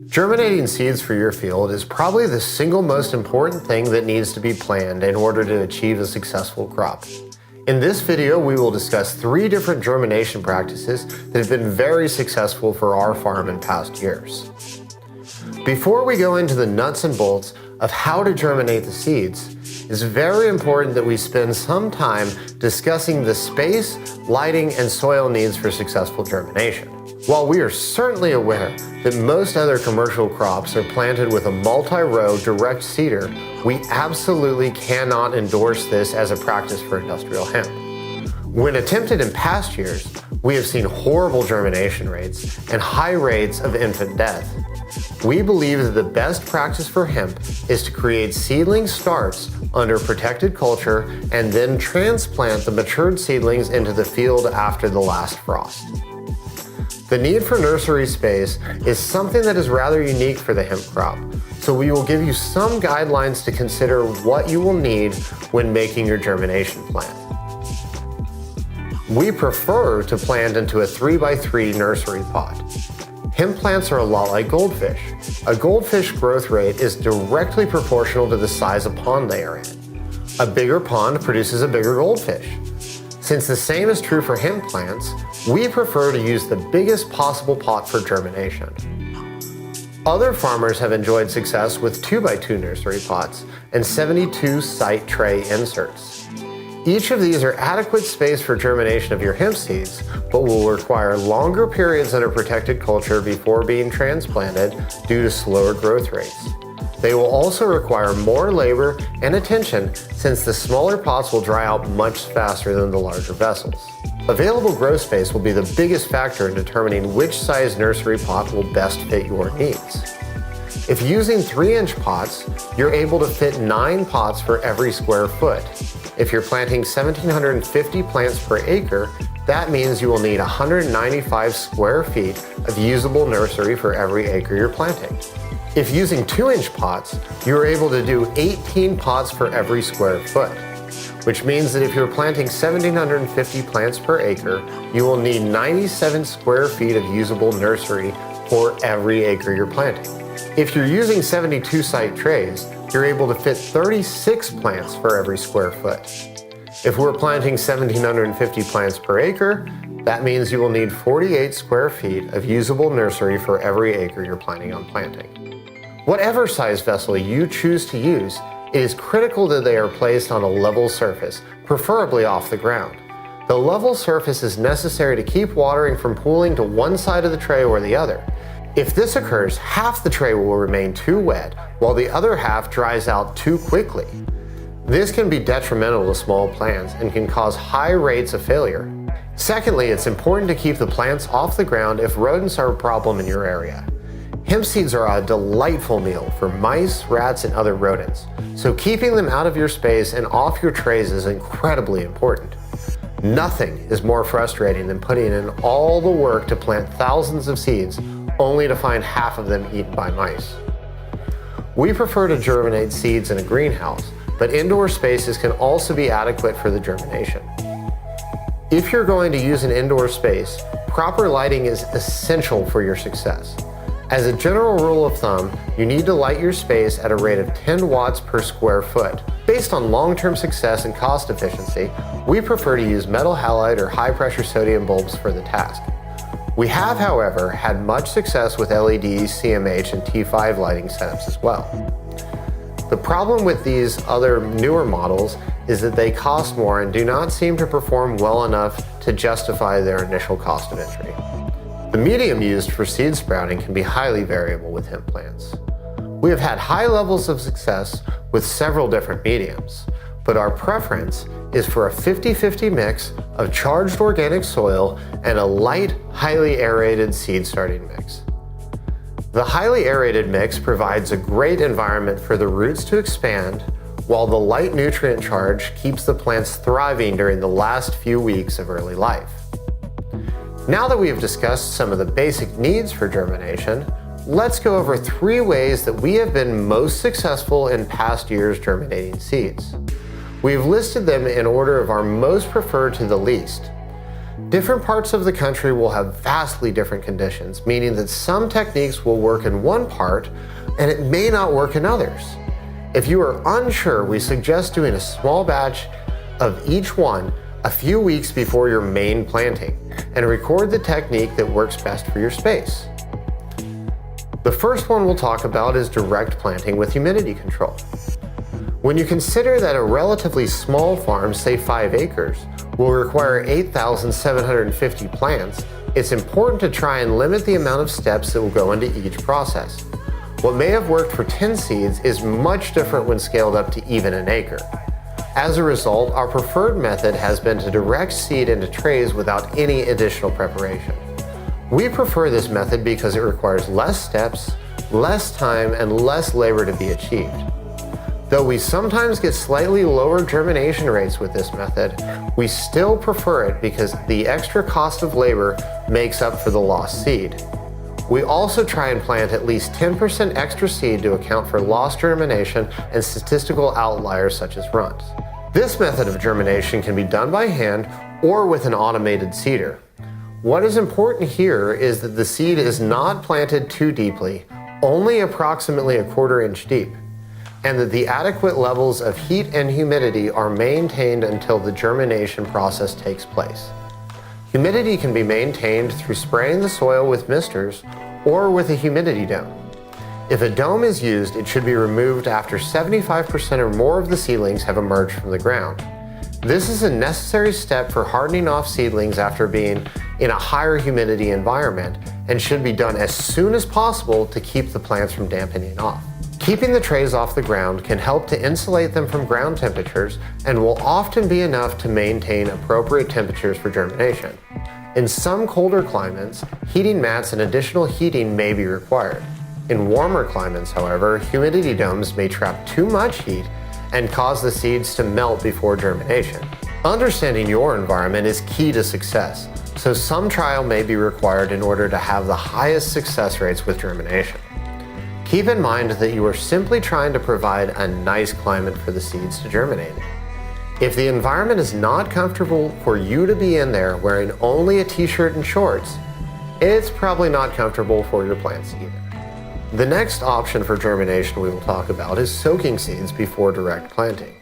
Germinating seeds for your field is probably the single most important thing that needs to be planned in order to achieve a successful crop. In this video, we will discuss 3 different germination practices that have been very successful for our farm in past years. Before we go into the nuts and bolts of how to germinate the seeds, it's very important that we spend some time discussing the space, lighting, and soil needs for successful germination. While we are certainly aware that most other commercial crops are planted with a multi-row direct seeder, we absolutely cannot endorse this as a practice for industrial hemp. When attempted in past years, we have seen horrible germination rates and high rates of infant death. We believe that the best practice for hemp is to create seedling starts under protected culture and then transplant the matured seedlings into the field after the last frost. The need for nursery space is something that is rather unique for the hemp crop, so we will give you some guidelines to consider what you will need when making your germination plan. We prefer to plant into a 3x3 nursery pot. Hemp plants are a lot like goldfish. A goldfish growth rate is directly proportional to the size of pond they are in. A bigger pond produces a bigger goldfish. Since the same is true for hemp plants, we prefer to use the biggest possible pot for germination. Other farmers have enjoyed success with 2x2 nursery pots and 72 site tray inserts. Each of these are adequate space for germination of your hemp seeds, but will require longer periods under protected culture before being transplanted due to slower growth rates. They will also require more labor and attention since the smaller pots will dry out much faster than the larger vessels. Available grow space will be the biggest factor in determining which size nursery pot will best fit your needs. If using 3-inch pots, you're able to fit 9 pots for every square foot. If you're planting 1,750 plants per acre, that means you will need 195 square feet of usable nursery for every acre you're planting. If using 2-inch pots, you're able to do 18 pots for every square foot, which means that if you're planting 1,750 plants per acre, you will need 97 square feet of usable nursery for every acre you're planting. If you're using 72 site trays, you're able to fit 36 plants for every square foot. If we're planting 1,750 plants per acre, that means you will need 48 square feet of usable nursery for every acre you're planning on planting. Whatever size vessel you choose to use, it is critical that they are placed on a level surface, preferably off the ground. The level surface is necessary to keep watering from pooling to one side of the tray or the other. If this occurs, half the tray will remain too wet, while the other half dries out too quickly. This can be detrimental to small plants and can cause high rates of failure. Secondly, it's important to keep the plants off the ground if rodents are a problem in your area. Hemp seeds are a delightful meal for mice, rats, and other rodents, so keeping them out of your space and off your trays is incredibly important. Nothing is more frustrating than putting in all the work to plant thousands of seeds only to find half of them eaten by mice. We prefer to germinate seeds in a greenhouse, but indoor spaces can also be adequate for the germination. If you're going to use an indoor space, proper lighting is essential for your success. As a general rule of thumb, you need to light your space at a rate of 10 watts per square foot. Based on long-term success and cost efficiency, we prefer to use metal halide or high-pressure sodium bulbs for the task. We have, however, had much success with LEDs, CMH, and T5 lighting setups as well. The problem with these other newer models is that they cost more and do not seem to perform well enough to justify their initial cost of entry. The medium used for seed sprouting can be highly variable with hemp plants. We have had high levels of success with several different mediums, but our preference is for a 50-50 mix of charged organic soil and a light, highly aerated seed starting mix. The highly aerated mix provides a great environment for the roots to expand, while the light nutrient charge keeps the plants thriving during the last few weeks of early life. Now that we have discussed some of the basic needs for germination, let's go over 3 ways that we have been most successful in past years germinating seeds. We've listed them in order of our most preferred to the least. Different parts of the country will have vastly different conditions, meaning that some techniques will work in one part and it may not work in others. If you are unsure, we suggest doing a small batch of each one a few weeks before your main planting and record the technique that works best for your space. The first one we'll talk about is direct planting with humidity control. When you consider that a relatively small farm, say 5 acres, will require 8,750 plants, it's important to try and limit the amount of steps that will go into each process. What may have worked for 10 seeds is much different when scaled up to even an acre. As a result, our preferred method has been to direct seed into trays without any additional preparation. We prefer this method because it requires less steps, less time, and less labor to be achieved. Though we sometimes get slightly lower germination rates with this method, we still prefer it because the extra cost of labor makes up for the lost seed. We also try and plant at least 10% extra seed to account for lost germination and statistical outliers such as runs. This method of germination can be done by hand or with an automated seeder. What is important here is that the seed is not planted too deeply, only approximately a 1/4 inch deep, and that the adequate levels of heat and humidity are maintained until the germination process takes place. Humidity can be maintained through spraying the soil with misters or with a humidity dome. If a dome is used, it should be removed after 75% or more of the seedlings have emerged from the ground. This is a necessary step for hardening off seedlings after being in a higher humidity environment and should be done as soon as possible to keep the plants from dampening off. Keeping the trays off the ground can help to insulate them from ground temperatures and will often be enough to maintain appropriate temperatures for germination. In some colder climates, heating mats and additional heating may be required. In warmer climates, however, humidity domes may trap too much heat and cause the seeds to melt before germination. Understanding your environment is key to success, so some trial may be required in order to have the highest success rates with germination. Keep in mind that you are simply trying to provide a nice climate for the seeds to germinate in. If the environment is not comfortable for you to be in there wearing only a t-shirt and shorts, it's probably not comfortable for your plants either. The next option for germination we will talk about is soaking seeds before direct planting.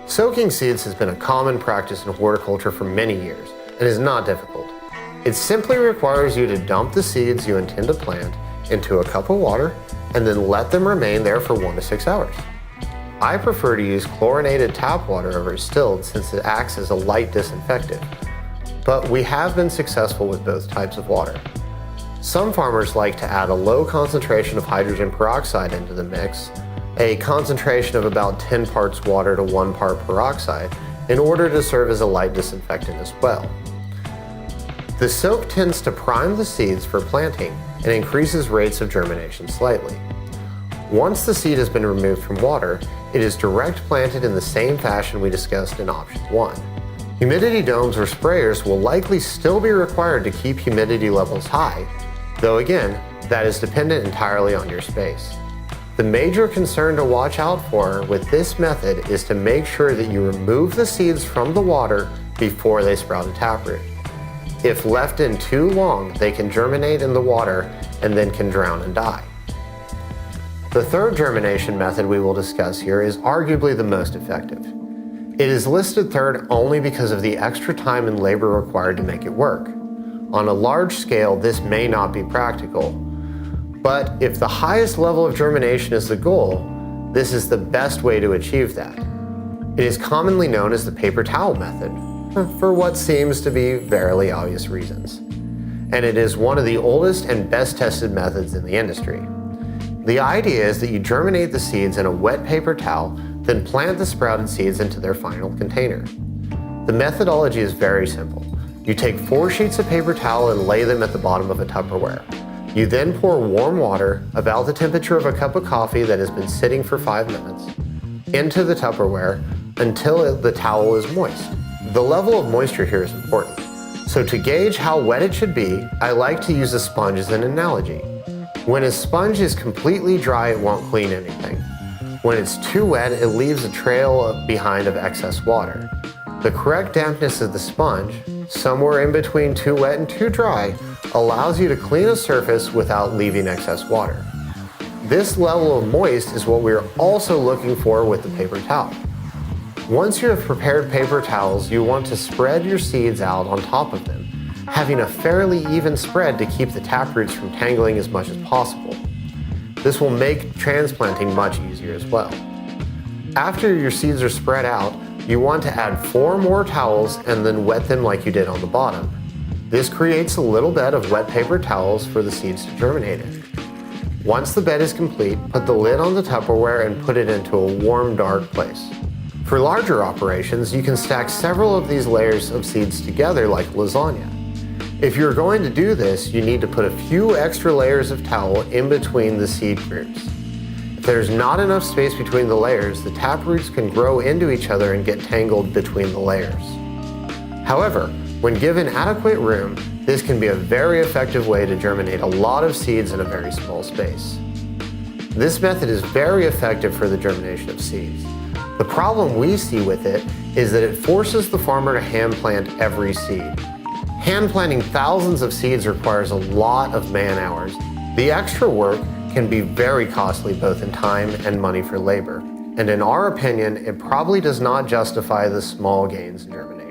Soaking seeds has been a common practice in horticulture for many years and is not difficult. It simply requires you to dump the seeds you intend to plant into a cup of water and then let them remain there for 1 to 6 hours. I prefer to use chlorinated tap water over distilled since it acts as a light disinfectant, but we have been successful with both types of water. Some farmers like to add a low concentration of hydrogen peroxide into the mix, a concentration of about 10 parts water to 1 part peroxide, in order to serve as a light disinfectant as well. The soak tends to prime the seeds for planting and increases rates of germination slightly. Once the seed has been removed from water, it is direct planted in the same fashion we discussed in option 1. Humidity domes or sprayers will likely still be required to keep humidity levels high, though again, that is dependent entirely on your space. The major concern to watch out for with this method is to make sure that you remove the seeds from the water before they sprout a taproot. If left in too long, they can germinate in the water and then can drown and die. The third germination method we will discuss here is arguably the most effective. It is listed third only because of the extra time and labor required to make it work. On a large scale, this may not be practical, but if the highest level of germination is the goal, this is the best way to achieve that. It is commonly known as the paper towel method, for what seems to be fairly obvious reasons. And it is one of the oldest and best tested methods in the industry. The idea is that you germinate the seeds in a wet paper towel, then plant the sprouted seeds into their final container. The methodology is very simple. You take 4 sheets of paper towel and lay them at the bottom of a Tupperware. You then pour warm water, about the temperature of a cup of coffee that has been sitting for 5 minutes, into the Tupperware until the towel is moist. The level of moisture here is important. So to gauge how wet it should be, I like to use a sponge as an analogy. When a sponge is completely dry, it won't clean anything. When it's too wet, it leaves a trail behind of excess water. The correct dampness of the sponge, somewhere in between too wet and too dry, allows you to clean a surface without leaving excess water. This level of moist is what we are also looking for with the paper towel. Once you have prepared paper towels, you want to spread your seeds out on top of them, having a fairly even spread to keep the taproots from tangling as much as possible. This will make transplanting much easier as well. After your seeds are spread out, you want to add 4 more towels and then wet them like you did on the bottom. This creates a little bed of wet paper towels for the seeds to germinate in. Once the bed is complete, put the lid on the Tupperware and put it into a warm, dark place. For larger operations, you can stack several of these layers of seeds together like lasagna. If you're going to do this, you need to put a few extra layers of towel in between the seed groups. If there's not enough space between the layers, the taproots can grow into each other and get tangled between the layers. However, when given adequate room, this can be a very effective way to germinate a lot of seeds in a very small space. This method is very effective for the germination of seeds. The problem we see with it is that it forces the farmer to hand plant every seed. Hand planting thousands of seeds requires a lot of man hours. The extra work can be very costly both in time and money for labor, and in our opinion, it probably does not justify the small gains in germination.